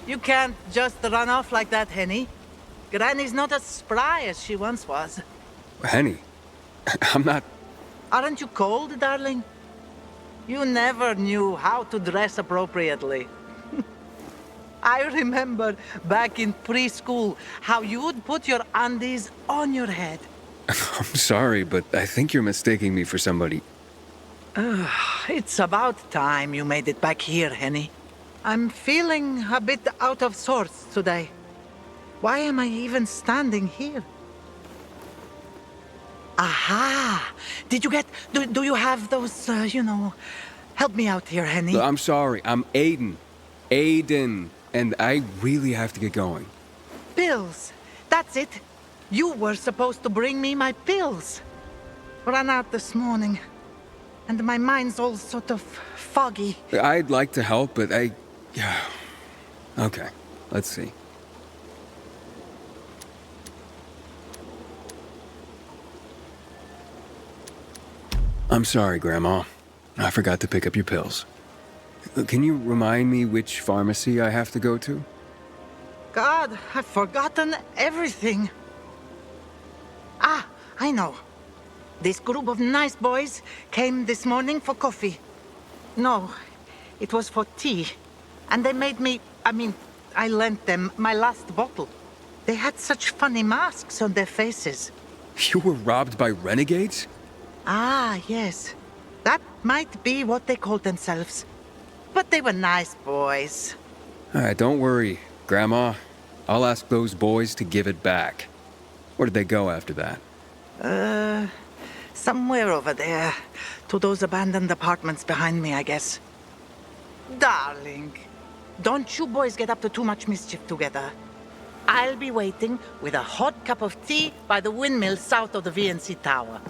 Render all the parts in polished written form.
You can't just run off like that, Henny. Granny's not as spry as she once was. Henny, I'm not... Aren't you cold, darling? You never knew how to dress appropriately. I remember back in preschool how you would put your undies on your head. I'm sorry, but I think you're mistaking me for somebody. It's about time you made it back here, Henny. I'm feeling a bit out of sorts today. Why am I even standing here? Aha! Did you get... Do you have those, Help me out here, Henny. I'm sorry, I'm Aiden. Aiden. And I really have to get going. Pills. That's it. You were supposed to bring me my pills. Ran out this morning. And my mind's all sort of foggy. I'd like to help, but Yeah. Okay, let's see. I'm sorry, Grandma. I forgot to pick up your pills. Can you remind me which pharmacy I have to go to? God, I've forgotten everything. Ah, I know. This group of nice boys came this morning for coffee. No, it was for tea. And they made me... I lent them my last bottle. They had such funny masks on their faces. You were robbed by renegades? Ah, yes. That might be what they called themselves. But they were nice boys. All right, don't worry, Grandma. I'll ask those boys to give it back. Where did they go after that? Somewhere over there. To those abandoned apartments behind me, I guess. Darling, don't you boys get up to too much mischief together. I'll be waiting with a hot cup of tea by the windmill south of the VNC Tower.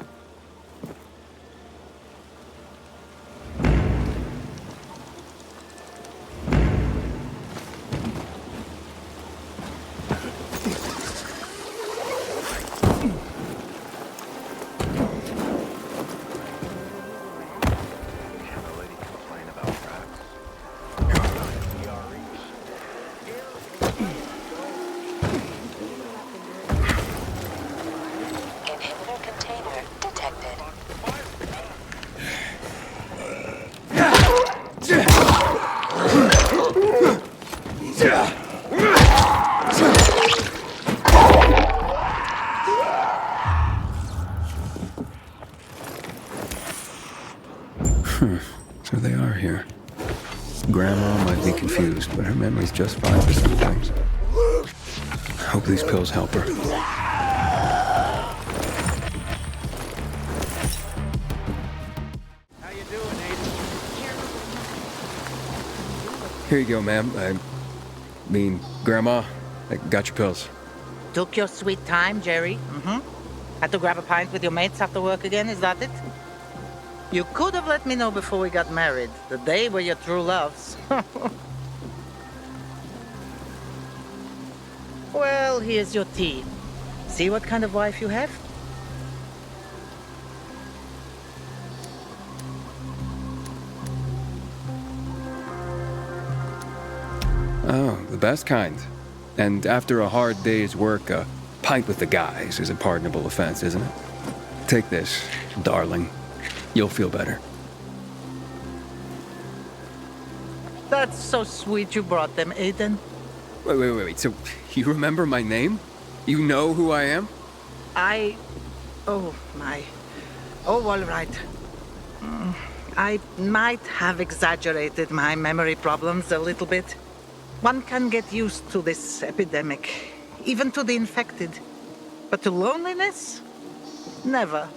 So they are here. Grandma might be confused, but her memory's just fine for some things. I hope these pills help her. How you doing, Aiden? Here you go, ma'am. Grandma, I got your pills. Took your sweet time, Jerry. Had to grab a pint with your mates after work again, is that it? You could have let me know before we got married. The day were your true loves. Well, here's your tea. See what kind of wife you have? Oh, the best kind. And after a hard day's work, a pint with the guys is a pardonable offense, isn't it? Take this, darling. You'll feel better. That's so sweet you brought them, Aiden. Wait. So, you remember my name? You know who I am? Oh, my. Oh, all right. I might have exaggerated my memory problems a little bit. One can get used to this epidemic, even to the infected. But to loneliness? Never.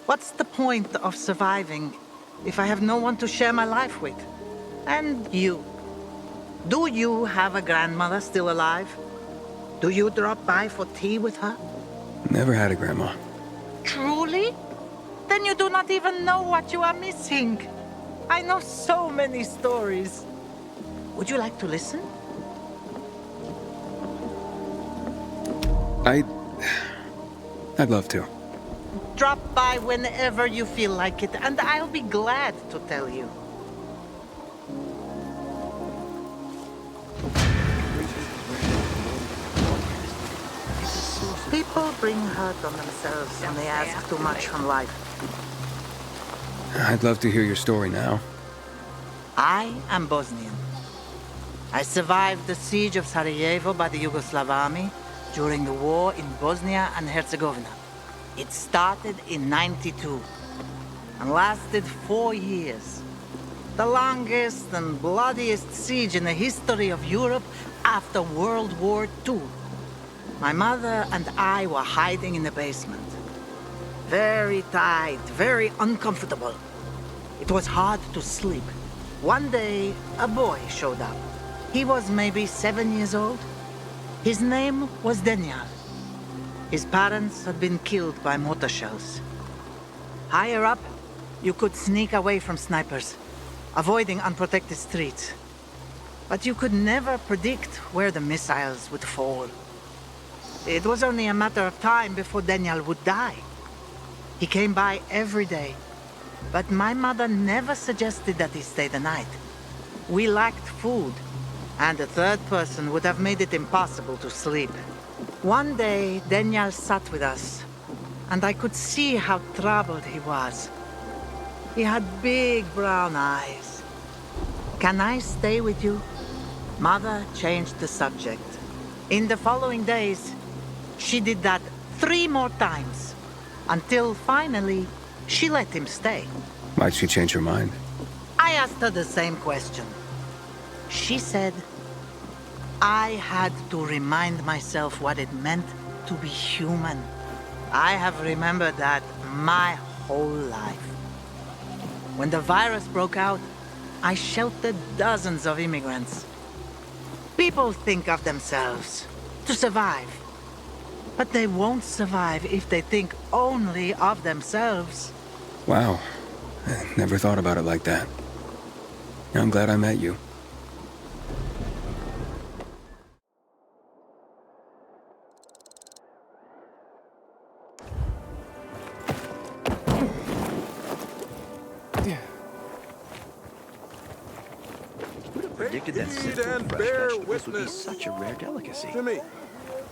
What's the point of surviving if I have no one to share my life with? And you. Do you have a grandmother still alive? Do you drop by for tea with her? Never had a grandma. Truly? Then you do not even know what you are missing. I know so many stories. Would you like to listen? I'd love to. Drop by whenever you feel like it, and I'll be glad to tell you. People bring hurt on themselves when they ask too much from life. I'd love to hear your story now. I am Bosnian. I survived the siege of Sarajevo by the Yugoslav army during the war in Bosnia and Herzegovina. It started in '92 and lasted 4 years. The longest and bloodiest siege in the history of Europe after World War II. My mother and I were hiding in the basement. Very tight, very uncomfortable. It was hard to sleep. One day, a boy showed up. He was maybe 7 years old. His name was Daniel. His parents had been killed by mortar shells. Higher up, you could sneak away from snipers, avoiding unprotected streets. But you could never predict where the missiles would fall. It was only a matter of time before Daniel would die. He came by every day, but my mother never suggested that he stay the night. We lacked food, and a third person would have made it impossible to sleep. One day, Daniel sat with us, and I could see how troubled he was. He had big brown eyes. "Can I stay with you?" Mother changed the subject. In the following days, she did that 3 more times, until finally, she let him stay. Why'd she change her mind? I asked her the same question. She said, I had to remind myself what it meant to be human. I have remembered that my whole life. When the virus broke out, I sheltered dozens of immigrants. People think of themselves to survive. But they won't survive if they think only of themselves. Wow. I never thought about it like that. I'm glad I met you. Predicted that simple and fresh bear vegetables would be witness such a rare delicacy. to me,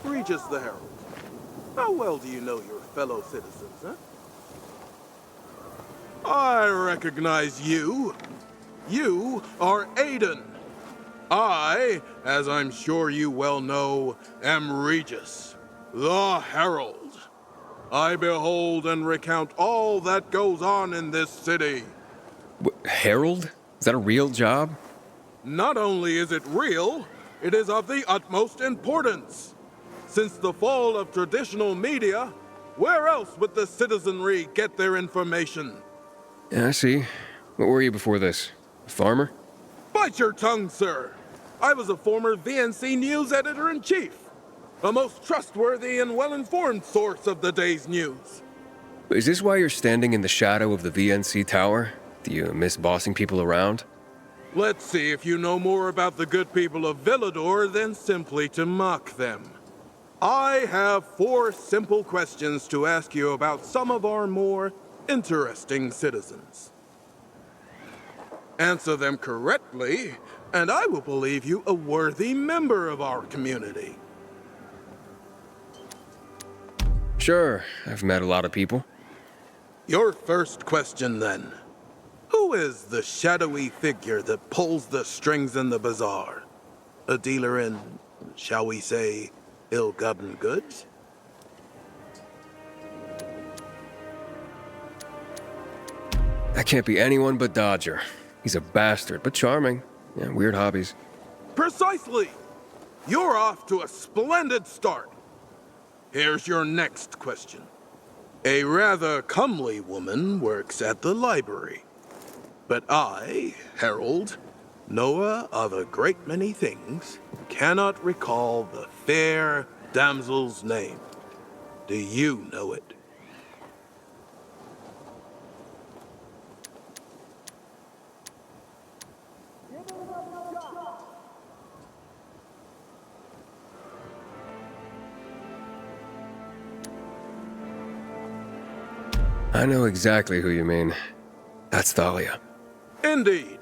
Regis the Herald. How well do you know your fellow citizens, huh? I recognize you. You are Aiden. I, as I'm sure you well know, am Regis, the Herald. I behold and recount all that goes on in this city. Herald? Is that a real job? Not only is it real, it is of the utmost importance. Since the fall of traditional media, where else would the citizenry get their information? Yeah, I see. What were you before this? A farmer? Bite your tongue, sir. I was a former VNC News editor-in-chief, a most trustworthy and well-informed source of the day's news. Is this why you're standing in the shadow of the VNC tower? Do you miss bossing people around? Let's see if you know more about the good people of Villador than simply to mock them. I have 4 simple questions to ask you about some of our more interesting citizens. Answer them correctly, and I will believe you a worthy member of our community. Sure, I've met a lot of people. Your first question, then. Who is the shadowy figure that pulls the strings in the bazaar? A dealer in, shall we say, ill-gotten goods? That can't be anyone but Dodger. He's a bastard, but charming. Yeah, weird hobbies. Precisely! You're off to a splendid start. Here's your next question. A rather comely woman works at the library. But I, Herald, knower of a great many things, cannot recall the fair damsel's name. Do you know it? I know exactly who you mean. That's Thalia. Indeed.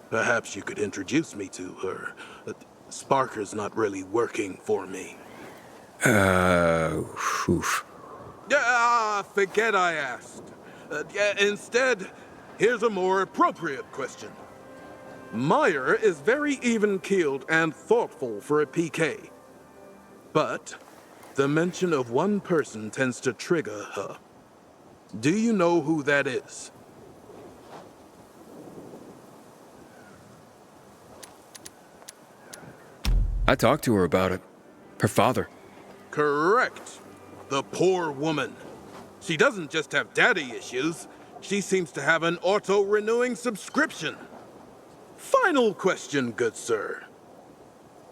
Perhaps you could introduce me to her. Sparker's not really working for me. Oof. Forget I asked. Instead, here's a more appropriate question. Meyer is very even-keeled and thoughtful for a PK. But the mention of one person tends to trigger her. Do you know who that is? I talked to her about it. Her father. Correct. The poor woman. She doesn't just have daddy issues. She seems to have an auto-renewing subscription. Final question, good sir.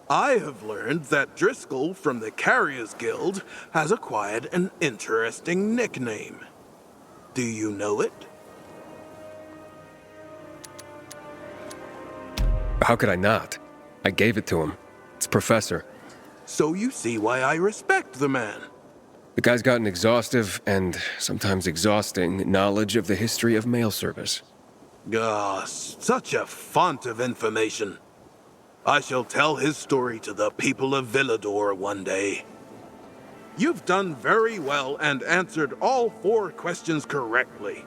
I have learned that Driscoll from the Carriers Guild has acquired an interesting nickname. Do you know it? How could I not? I gave it to him. It's Professor. So you see why I respect the man. The guy's got an exhaustive and sometimes exhausting knowledge of the history of mail service. Such a font of information. I shall tell his story to the people of Villador one day. You've done very well and answered all 4 questions correctly.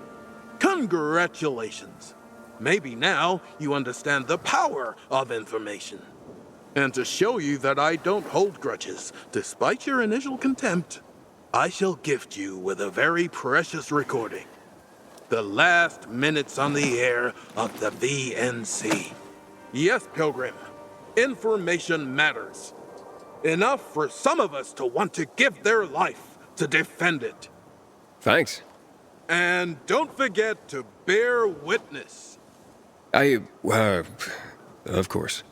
Congratulations. Maybe now you understand the power of information. And to show you that I don't hold grudges, despite your initial contempt, I shall gift you with a very precious recording. The last minutes on the air of the VNC. Yes, Pilgrim, information matters. Enough for some of us to want to give their life to defend it. Thanks. And don't forget to bear witness. Of course.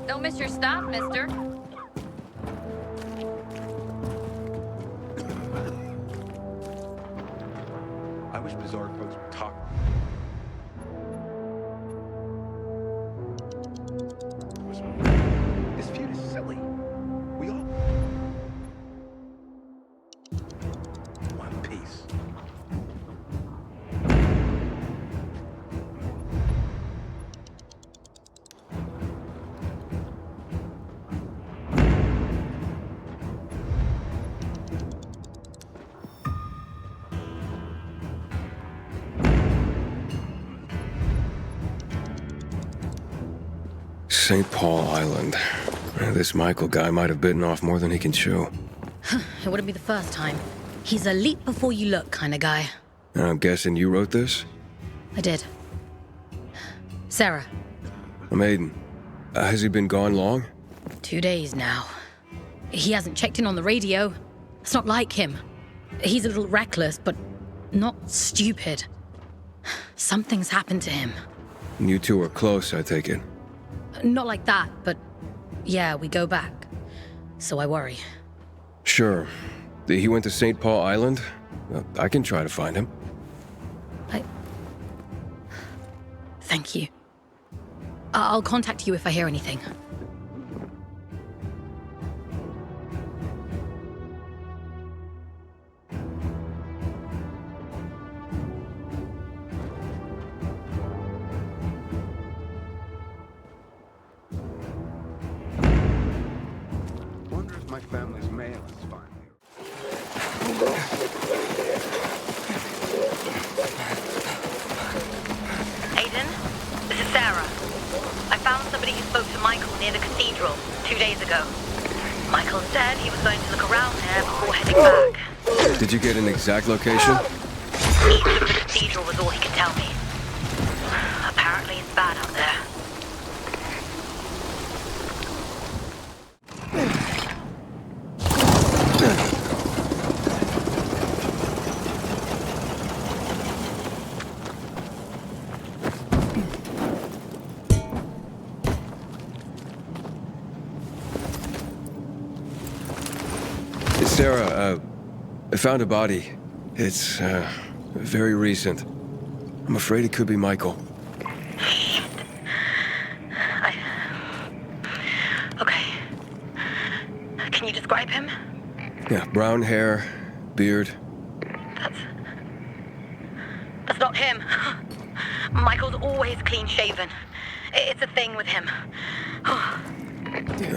Don't miss your stop, mister. I wish bizarre folks would talk. This feud is silly. We all want peace. St. Paul Island. This Michael guy might have bitten off more than he can chew. It wouldn't be the first time. He's a leap before you look kind of guy. And I'm guessing you wrote this? I did. Sarah. Maiden. Has he been gone long? 2 days now. He hasn't checked in on the radio. It's not like him. He's a little reckless, but not stupid. Something's happened to him. You two are close, I take it. Not like that, but yeah, we go back. So I worry. Sure. He went to St. Paul Island? I can try to find him. Thank you. I'll contact you if I hear anything. Wonder if my family's mail is finally. Aiden, this is Sarah. I found somebody who spoke to Michael near the cathedral 2 days ago. Michael said he was going to look around there before heading back. Did you get an exact location? East of the cathedral was all he could tell me. Apparently it's bad out there. Sarah, I found a body. It's, very recent. I'm afraid it could be Michael. Okay. Can you describe him? Yeah, brown hair, beard. That's not him. Michael's always clean-shaven. It's a thing with him.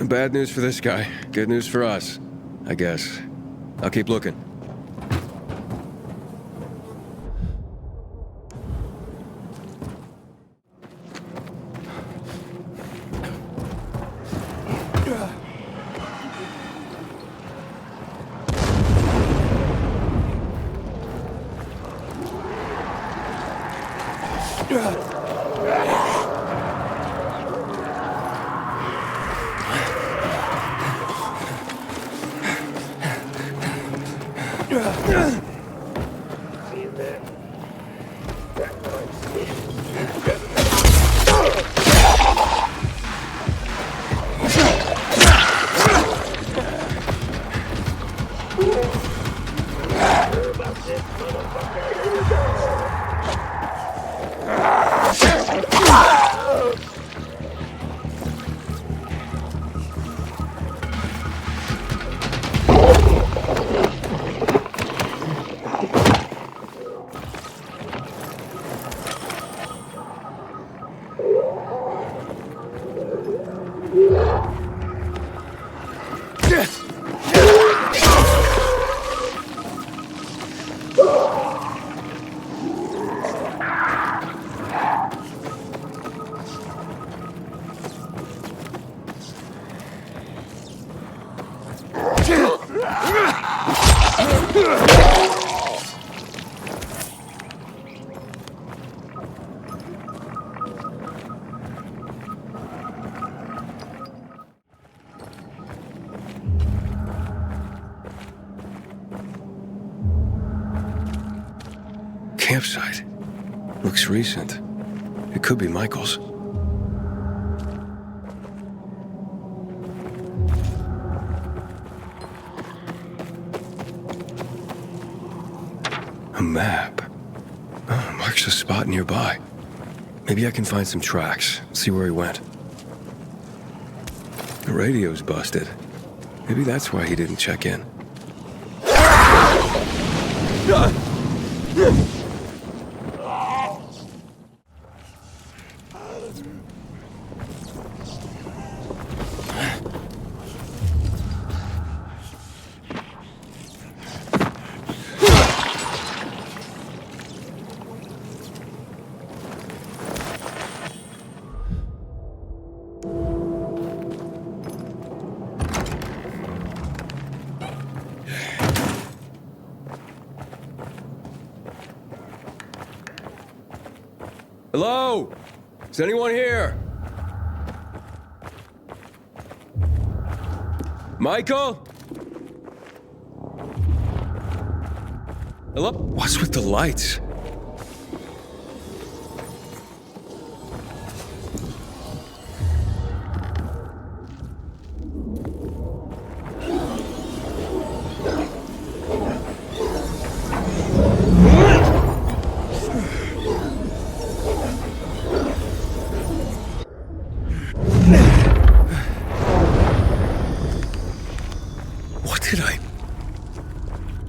Bad news for this guy. Good news for us, I guess. I'll keep looking. Campsite. Looks recent. It could be Michael's. A map. Oh, marks a spot nearby. Maybe I can find some tracks, see where he went. The radio's busted. Maybe that's why he didn't check in. Hello? Is anyone here? Michael? Hello? What's with the lights?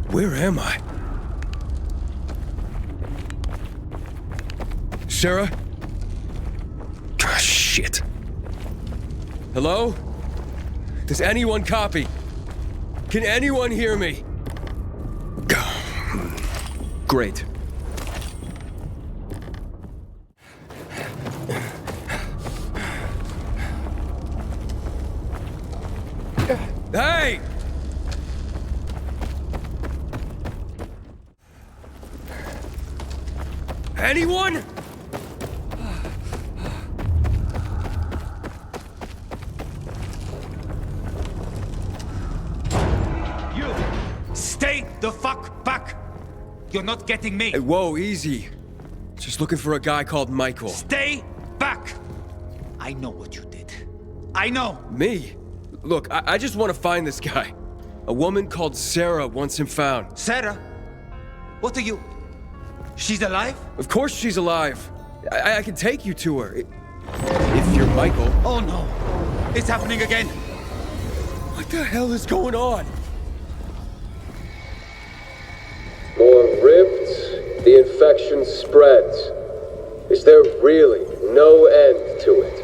Where am I? Sarah? Ah, shit. Hello? Does anyone copy? Can anyone hear me? Great. Hey! Anyone? You! Stay the fuck back! You're not getting me! Hey, whoa, easy. Just looking for a guy called Michael. Stay back! I know what you did. I know! Me? Look, I just want to find this guy. A woman called Sarah wants him found. Sarah? What are you? She's alive? Of course she's alive. I can take you to her. If you're Michael. Oh no! It's happening again! What the hell is going on? More rifts, the infection spreads. Is there really no end to it?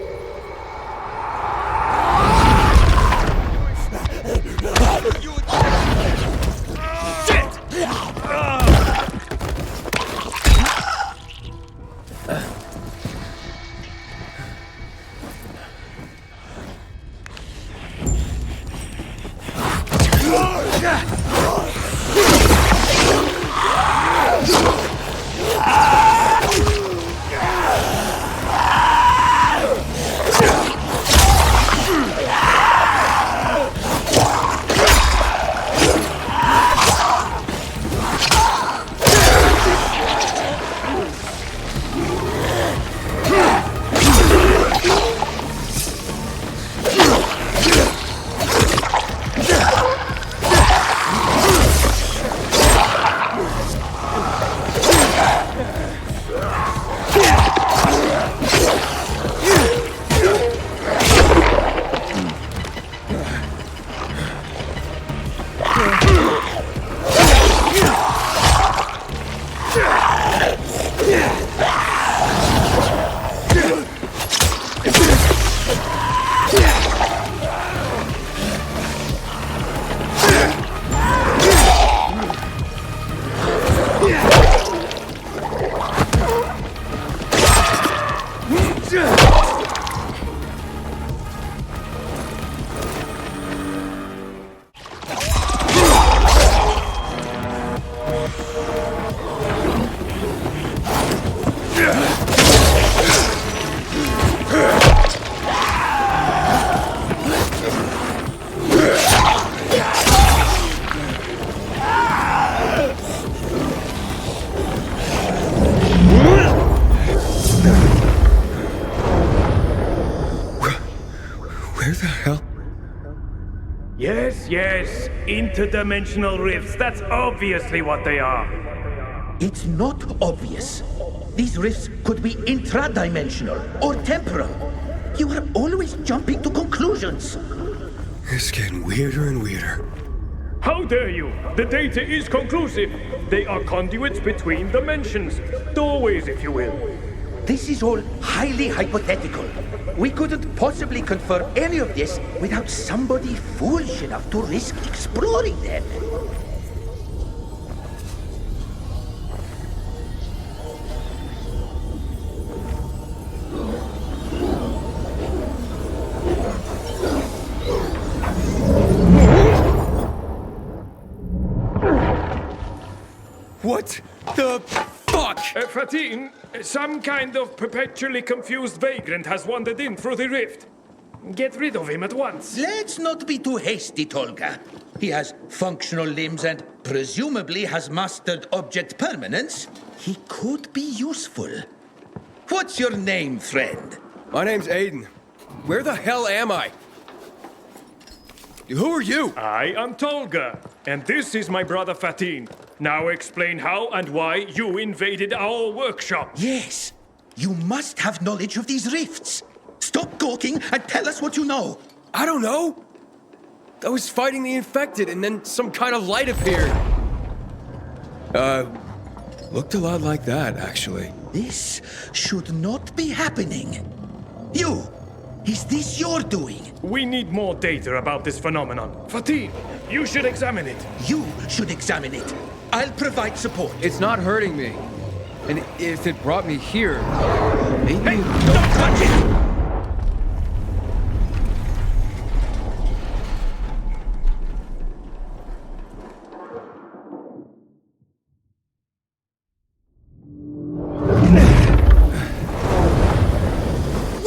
Yes. Interdimensional rifts. That's obviously what they are. It's not obvious. These rifts could be intradimensional or temporal. You are always jumping to conclusions. It's getting weirder and weirder. How dare you? The data is conclusive. They are conduits between dimensions. Doorways, if you will. This is all highly hypothetical. We couldn't possibly confirm any of this without somebody foolish enough to risk exploring them. What the fuck? Fatin, some kind of perpetually confused vagrant has wandered in through the rift. Get rid of him at once. Let's not be too hasty, Tolga. He has functional limbs and presumably has mastered object permanence. He could be useful. What's your name, friend? My name's Aiden. Where the hell am I? Who are you? I am Tolga, and this is my brother Fatin. Now explain how and why you invaded our workshop. Yes, you must have knowledge of these rifts. Stop gawking and tell us what you know. I don't know. I was fighting the infected and then some kind of light appeared. Looked a lot like that, actually. This should not be happening. You! Is this your doing? We need more data about this phenomenon. Fatin, you should examine it. You should examine it. I'll provide support. It's not hurting me. And if it brought me here, maybe... Hey, don't touch it!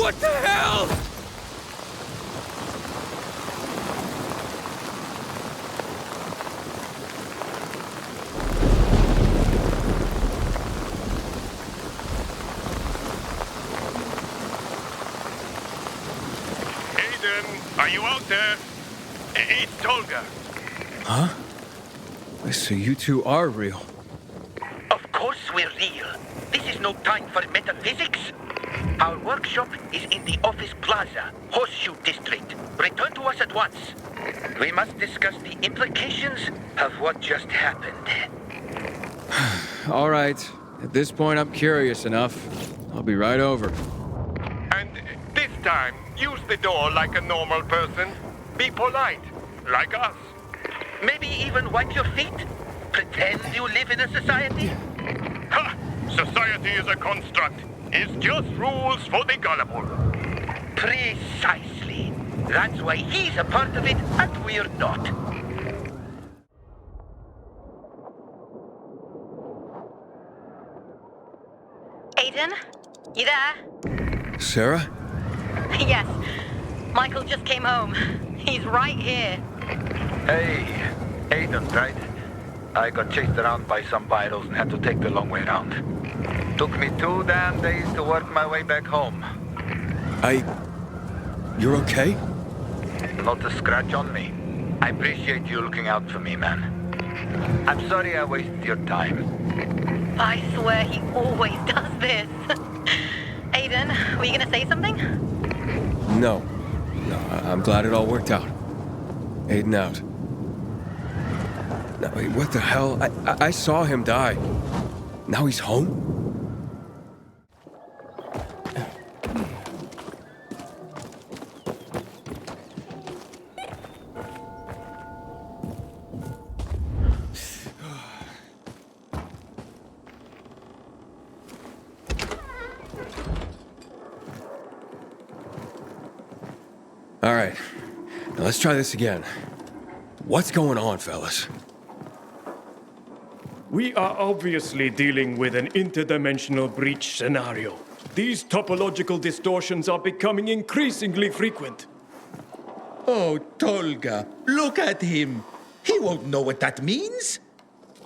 What the hell? Are you out there? It's Tolga. Huh? So you two are real. Of course we're real. This is no time for metaphysics. Our workshop is in the office plaza, Horseshoe District. Return to us at once. We must discuss the implications of what just happened. All right. At this point, I'm curious enough. I'll be right over. And this time, use the door like a normal person. Be polite, like us. Maybe even wipe your feet? Pretend you live in a society? Ha! Society is a construct. It's just rules for the gullible. Precisely. That's why he's a part of it and we're not. Aiden? You there? Sarah? Yes. Michael just came home. He's right here. Hey, Aiden, right? I got chased around by some virals and had to take the long way around. Took me 2 damn days to work my way back home. You're okay? Not a scratch on me. I appreciate you looking out for me, man. I'm sorry I wasted your time. I swear he always does this. Aiden, were you gonna say something? No. I'm glad it all worked out. Aiden out. No, wait, what the hell? I saw him die. Now he's home? All right, now let's try this again. What's going on, fellas? We are obviously dealing with an interdimensional breach scenario. These topological distortions are becoming increasingly frequent. Oh, Tolga, look at him. He won't know what that means.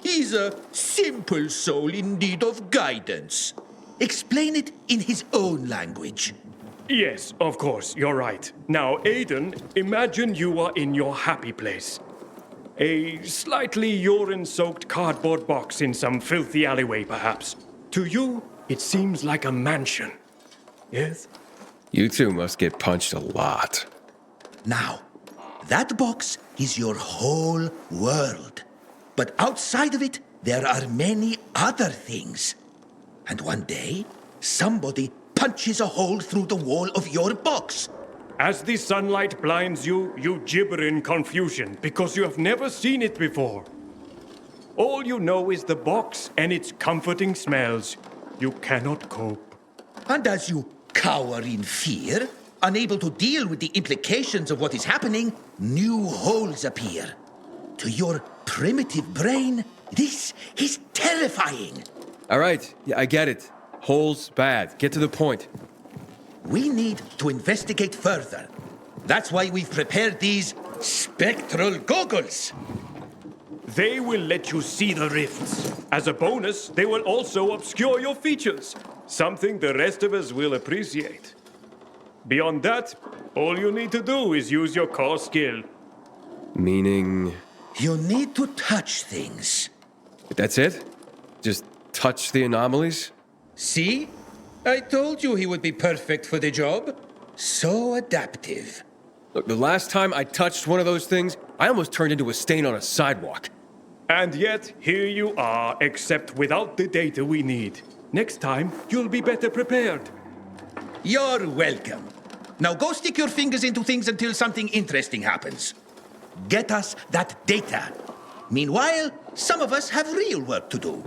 He's a simple soul in need of guidance. Explain it in his own language. Yes, of course, you're right. Now, Aiden, imagine you are in your happy place. A slightly urine-soaked cardboard box in some filthy alleyway, perhaps. To you, it seems like a mansion. Yes? You two must get punched a lot. Now, that box is your whole world. But outside of it, there are many other things. And one day, somebody punches a hole through the wall of your box. As the sunlight blinds you, you gibber in confusion because you have never seen it before. All you know is the box and its comforting smells. You cannot cope. And as you cower in fear, unable to deal with the implications of what is happening, new holes appear. To your primitive brain, this is terrifying. All right, yeah, I get it. Holes bad. Get to the point. We need to investigate further. That's why we've prepared these spectral goggles. They will let you see the rifts. As a bonus, they will also obscure your features, something the rest of us will appreciate. Beyond that, all you need to do is use your core skill. Meaning? You need to touch things. That's it? Just touch the anomalies? See? I told you he would be perfect for the job. So adaptive. Look, the last time I touched one of those things, I almost turned into a stain on a sidewalk. And yet, here you are, except without the data we need. Next time, you'll be better prepared. You're welcome. Now go stick your fingers into things until something interesting happens. Get us that data. Meanwhile, some of us have real work to do.